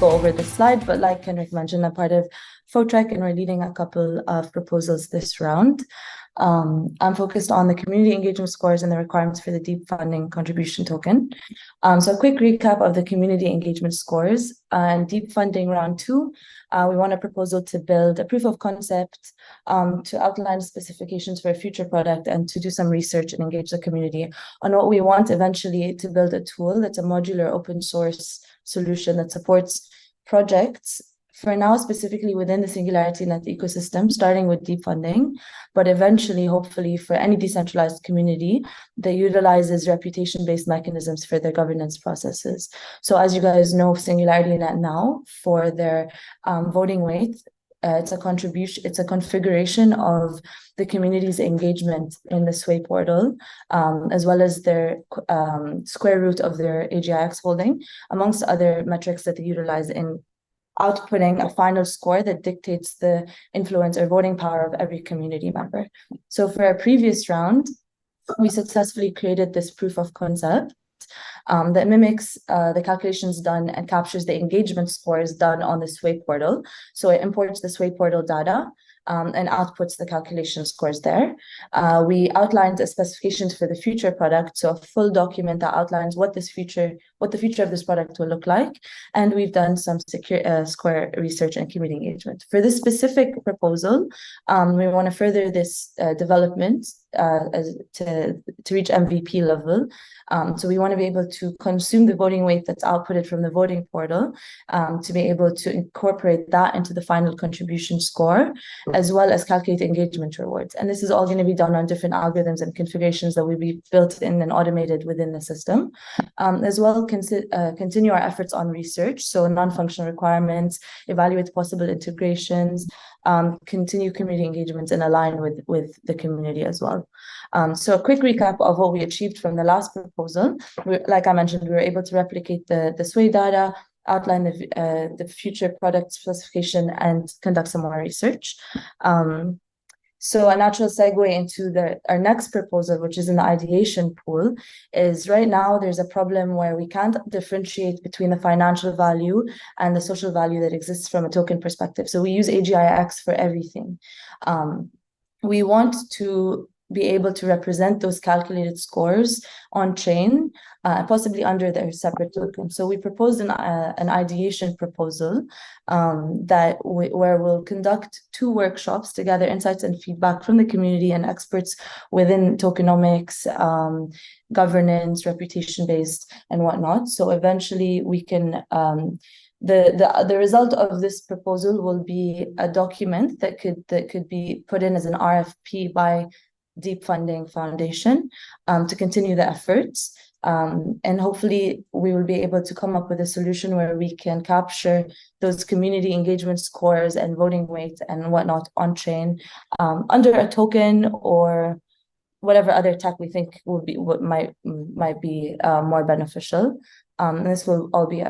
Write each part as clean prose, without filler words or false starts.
go over this slide, but like Henrik mentioned, I'm part of Photrek and we're leading a couple of proposals this round. I'm focused on the community engagement scores and the requirements for the deep funding contribution token. So a quick recap of the community engagement scores. And deep funding round 2, we want a proposal to build a proof of concept, to outline specifications for a future product and to do some research and engage the community on what we want eventually to build a tool that's a modular open source solution that supports projects for now, specifically within the SingularityNET ecosystem, starting with deep funding, but eventually, hopefully, for any decentralized community that utilizes reputation-based mechanisms for their governance processes. So as you guys know, SingularityNET now, for their voting weight, it's a configuration of the community's engagement in the Sway portal, as well as their square root of their AGIX holding, amongst other metrics that they utilize in outputting a final score that dictates the influence or voting power of every community member. So for our previous round, we successfully created this proof of concept that mimics the calculations done and captures the engagement scores done on the Sway portal. So it imports the Sway portal data and outputs the calculation scores there. We outlined the specifications for the future product, so a full document that outlines what the future of this product will look like. And we've done some score research and community engagement. For this specific proposal, we want to further this development to reach MVP level. So we want to be able to consume the voting weight that's outputted from the voting portal, to be able to incorporate that into the final contribution score, as well as calculate engagement rewards. And this is all going to be done on different algorithms and configurations that will be built in and automated within the system. As well, continue our efforts on research, so non-functional requirements, evaluate possible integrations, continue community engagements and align with the community as well. So a quick recap of what we achieved from the last proposal. Like I mentioned, we were able to replicate the Sway data, outline the future product specification, and conduct some more research. So a natural segue into our next proposal, which is in the ideation pool, is right now there's a problem where we can't differentiate between the financial value and the social value that exists from a token perspective. So we use AGIX for everything. We want to be able to represent those calculated scores on chain, possibly under their separate token. So we proposed an ideation proposal where we'll conduct 2 workshops to gather insights and feedback from the community and experts within tokenomics, governance, reputation-based, and whatnot. So eventually we can the result of this proposal will be a document that could be put in as an RFP by Deep Funding Foundation to continue the efforts. And hopefully we will be able to come up with a solution where we can capture those community engagement scores and voting weight and whatnot on chain under a token or whatever other tech we think might be more beneficial. And this will all be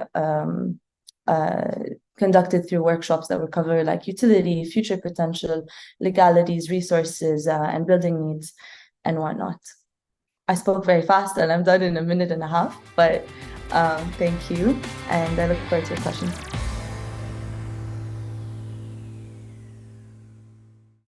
conducted through workshops that will cover like utility, future potential, legalities, resources, and building needs and whatnot. I spoke very fast and I'm done in a minute and a half, but thank you. And I look forward to your questions.